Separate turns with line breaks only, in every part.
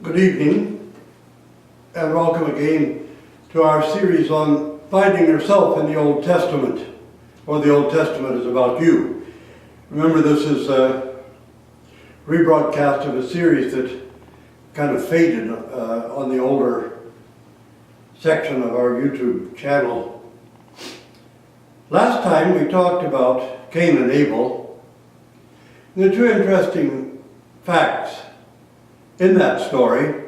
Good evening, and welcome again to our series on finding yourself in the Old Testament, or the Old Testament is about you. Remember, this is a rebroadcast of a series that kind of faded on the older section of our YouTube channel. Last time we talked about Cain and Abel. There are two interesting facts in that story.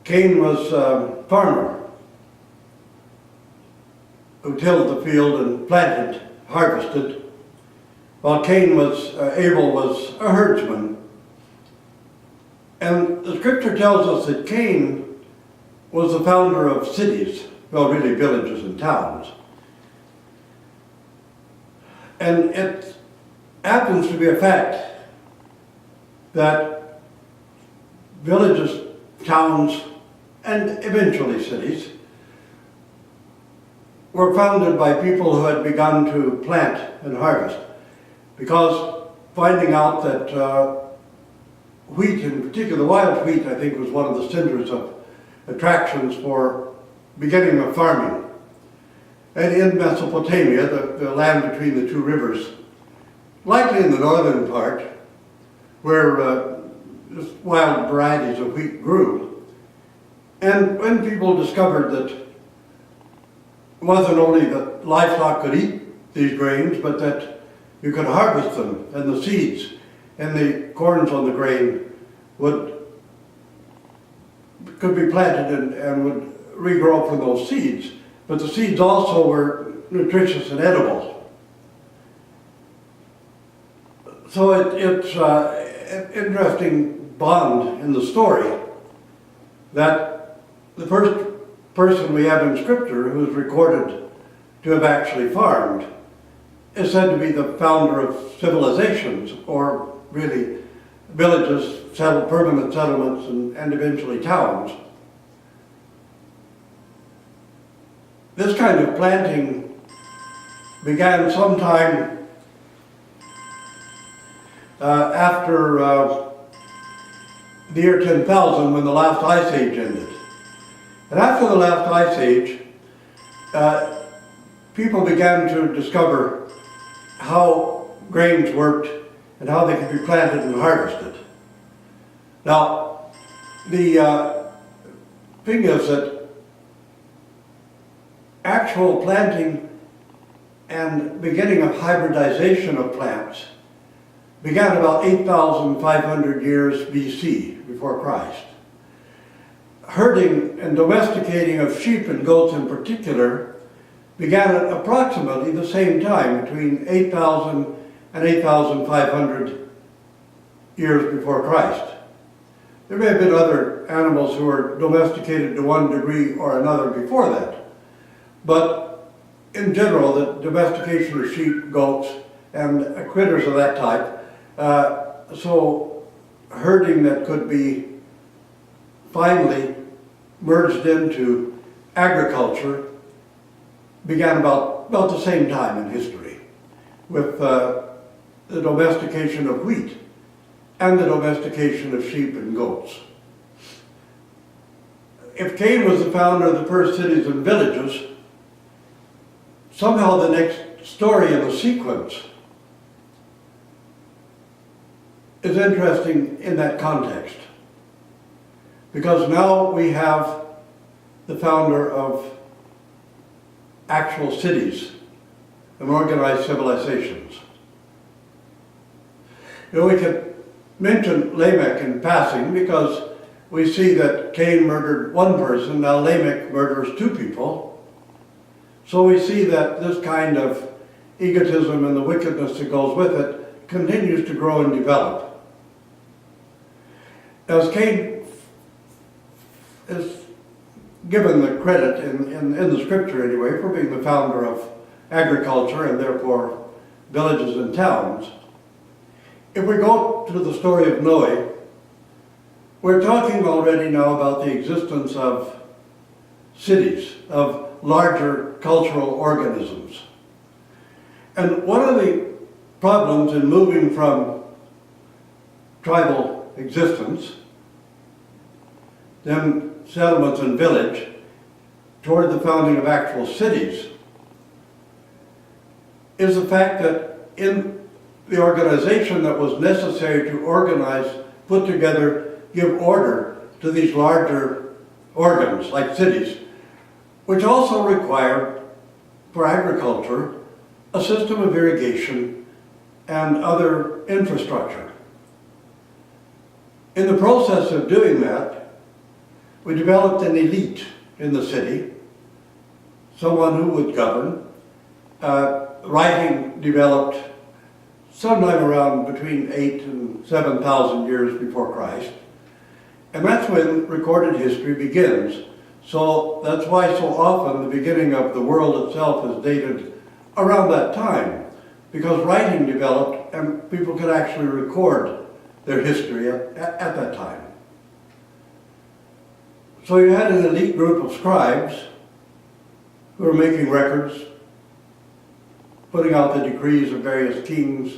Cain was a farmer who tilled the field and planted, harvested, while Abel was a herdsman. And the scripture tells us that Cain was the founder of cities, well, really villages and towns. And it happens to be a fact that villages, towns, and eventually cities were founded by people who had begun to plant and harvest, because finding out that wheat, in particular wild wheat, I think was one of the centers of attractions for beginning of farming. And in Mesopotamia, the land between the two rivers, likely in the northern part, where just wild varieties of wheat grew. And when people discovered that it wasn't only that livestock could eat these grains, but that you could harvest them, and the seeds and the corns on the grain could be planted and would regrow from those seeds. But the seeds also were nutritious and edible. So it's an interesting bond in the story that the first person we have in Scripture who is recorded to have actually farmed is said to be the founder of civilizations, or really villages, permanent settlements, and eventually towns. This kind of planting began sometime after the year 10,000, when the last ice age ended. And after the last ice age, people began to discover how grains worked and how they could be planted and harvested. Now, the thing is that actual planting and beginning of hybridization of plants began about 8,500 years BC, before Christ. Herding and domesticating of sheep and goats in particular began at approximately the same time, between 8,000 and 8,500 years before Christ. There may have been other animals who were domesticated to one degree or another before that, but in general, the domestication of sheep, goats, and critters of that type, so herding that could be finally merged into agriculture began about the same time in history, with the domestication of wheat and the domestication of sheep and goats. If Cain was the founder of the first cities and villages, somehow the next story in the sequence is interesting in that context, because now we have the founder of actual cities and organized civilizations. You know, we could mention Lamech in passing, because we see that Cain murdered one person, now Lamech murders two people. So we see that this kind of egotism and the wickedness that goes with it continues to grow and develop. As Cain is given the credit in the scripture anyway for being the founder of agriculture and therefore villages and towns, if we go to the story of Noah, we're talking already now about the existence of cities, of larger cultural organisms. And one of the problems in moving from tribal existence then settlements and village, toward the founding of actual cities, is the fact that in the organization that was necessary to organize, put together, give order to these larger organs like cities, which also required for agriculture a system of irrigation and other infrastructure. In the process of doing that, we developed an elite in the city, someone who would govern. Writing developed sometime around between 8,000 and 7,000 years before Christ. And that's when recorded history begins. So that's why so often the beginning of the world itself is dated around that time, because writing developed and people could actually record their history at that time. So you had an elite group of scribes who were making records, putting out the decrees of various kings.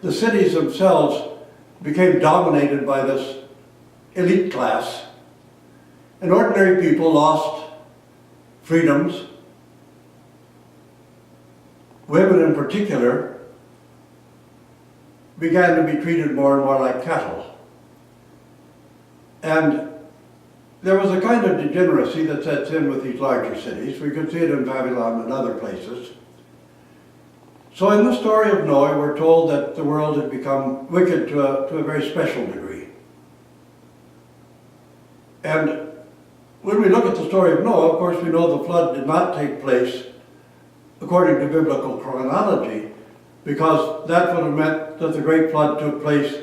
The cities themselves became dominated by this elite class, and ordinary people lost freedoms. Women in particular began to be treated more and more like cattle. And there was a kind of degeneracy that sets in with these larger cities. We could see it in Babylon and other places. So in the story of Noah, we're told that the world had become wicked to a very special degree. And when we look at the story of Noah, of course we know the flood did not take place according to biblical chronology, because that would have meant that the Great Flood took place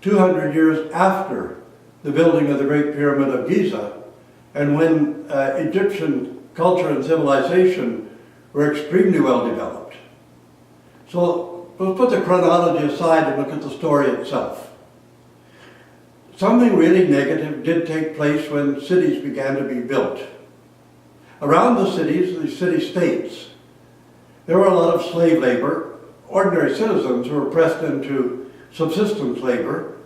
200 years after the building of the Great Pyramid of Giza, and when Egyptian culture and civilization were extremely well developed. So we'll put the chronology aside and look at the story itself. Something really negative did take place when cities began to be built. Around the cities, the city-states, there were a lot of slave labor, ordinary citizens who were pressed into subsistence labor.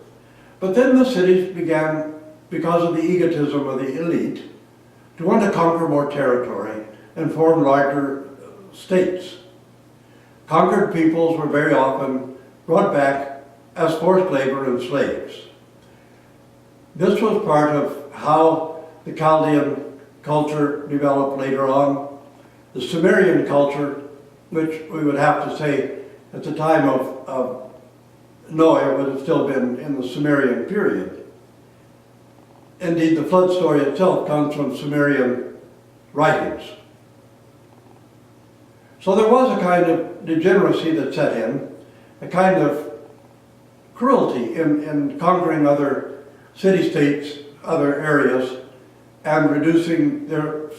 But then the cities began, because of the egotism of the elite, to want to conquer more territory and form larger states. Conquered peoples were very often brought back as forced labor and slaves. This was part of how the Chaldean culture developed later on. The Sumerian culture, which we would have to say at the time of Noah would have still been in the Sumerian period. Indeed, the flood story itself comes from Sumerian writings. So there was a kind of degeneracy that set in, a kind of cruelty in conquering other city-states, other areas, and reducing their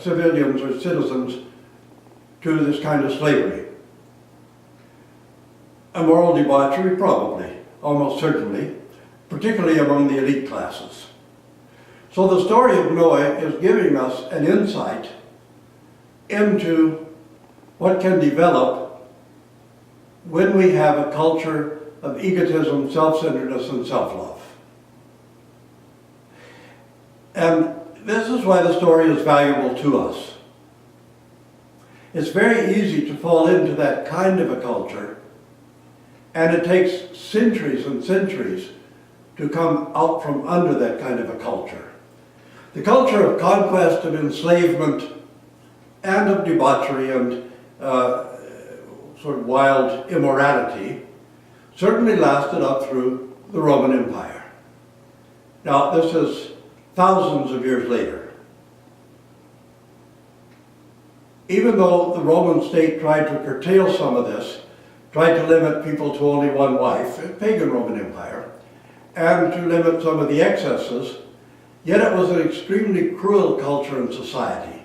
civilians or citizens to this kind of slavery. A moral debauchery, probably, almost certainly, particularly among the elite classes. So the story of Noah is giving us an insight into what can develop when we have a culture of egotism, self-centeredness, and self-love. And this is why the story is valuable to us. It's very easy to fall into that kind of a culture, and it takes centuries and centuries to come out from under that kind of a culture. The culture of conquest, of enslavement, and of debauchery and sort of wild immorality certainly lasted up through the Roman Empire. Now, this is thousands of years later. Even though the Roman state tried to curtail some of this, tried to limit people to only one wife, a pagan Roman Empire, and to limit some of the excesses, yet it was an extremely cruel culture and society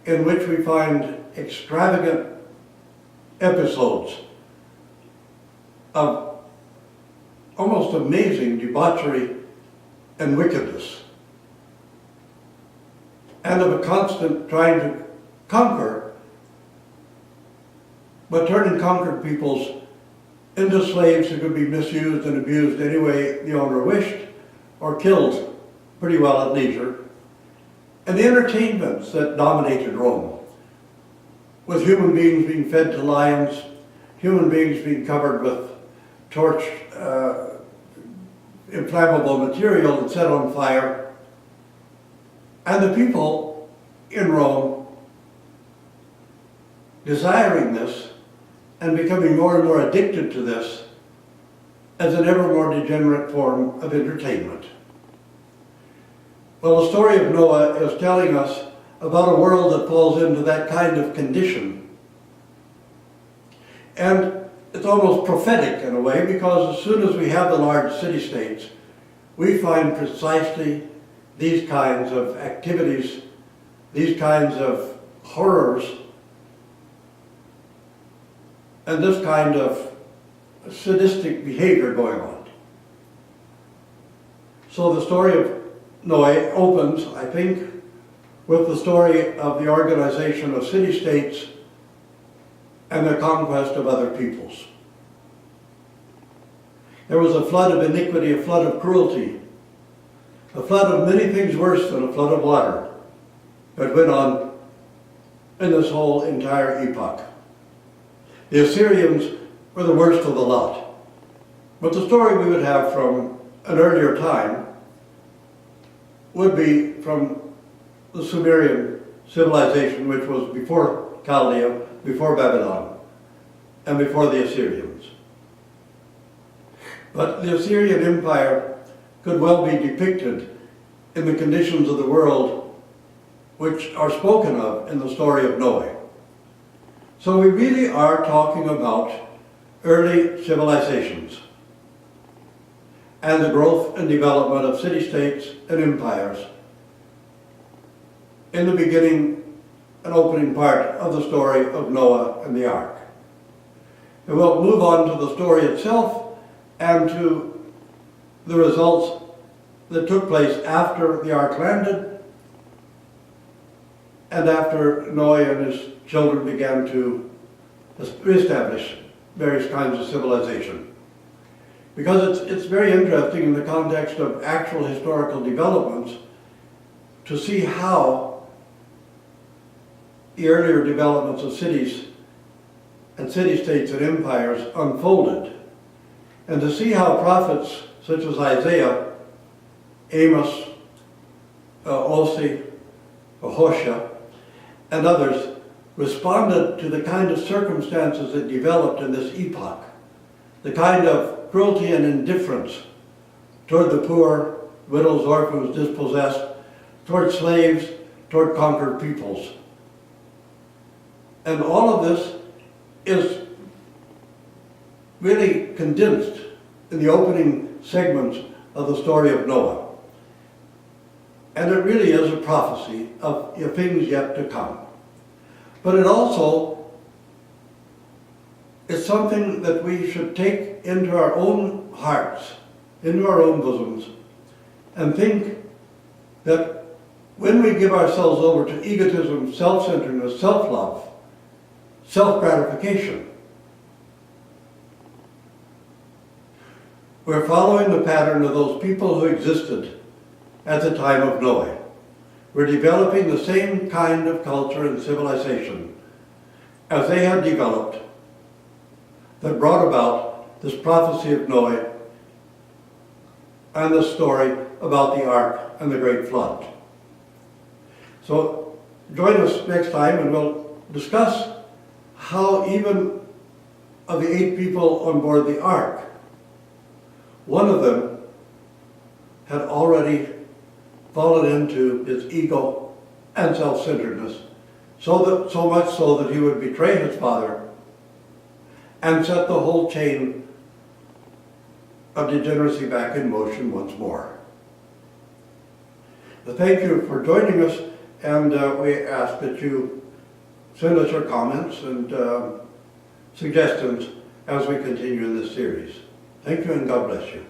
in which we find extravagant episodes of almost amazing debauchery and wickedness, and of a constant trying to conquer, but turning conquered peoples into slaves who could be misused and abused any way the owner wished, or killed pretty well at leisure, and the entertainments that dominated Rome, with human beings being fed to lions, human beings being covered with inflammable material and set on fire, and the people in Rome desiring this and becoming more and more addicted to this as an ever more degenerate form of entertainment. Well, the story of Noah is telling us about a world that falls into that kind of condition. And it's almost prophetic in a way, because as soon as we have the large city-states, we find precisely these kinds of activities, these kinds of horrors, and this kind of sadistic behavior going on. So the story of Noah opens, I think, with the story of the organization of city-states and the conquest of other peoples. There was a flood of iniquity, a flood of cruelty, a flood of many things worse than a flood of water that went on in this whole entire epoch. The Assyrians were the worst of the lot. But the story we would have from an earlier time would be from the Sumerian civilization, which was before Chaldea, before Babylon, and before the Assyrians. But the Assyrian Empire could well be depicted in the conditions of the world which are spoken of in the story of Noah. So we really are talking about early civilizations and the growth and development of city-states and empires in the beginning and opening part of the story of Noah and the Ark. And we'll move on to the story itself and to the results that took place after the Ark landed and after Noah and his children began to reestablish various kinds of civilization. Because it's very interesting in the context of actual historical developments to see how the earlier developments of cities and city-states and empires unfolded, and to see how prophets such as Isaiah, Amos, Osee, Hoshea, and others responded to the kind of circumstances that developed in this epoch, the kind of cruelty and indifference toward the poor, widows, orphans, dispossessed, toward slaves, toward conquered peoples. And all of this is really condensed in the opening segments of the story of Noah. And it really is a prophecy of things yet to come. But it also is something that we should take into our own hearts, into our own bosoms, and think that when we give ourselves over to egotism, self-centeredness, self-love, self-gratification, we're following the pattern of those people who existed at the time of Noah. We're developing the same kind of culture and civilization as they had developed that brought about this prophecy of Noah and the story about the Ark and the Great Flood. So join us next time and we'll discuss how even of the 8 people on board the Ark, one of them had already fallen into his ego and self-centeredness, so much so that he would betray his father and set the whole chain of degeneracy back in motion once more. But thank you for joining us, and we ask that you send us your comments and suggestions as we continue in this series. Thank you, and God bless you.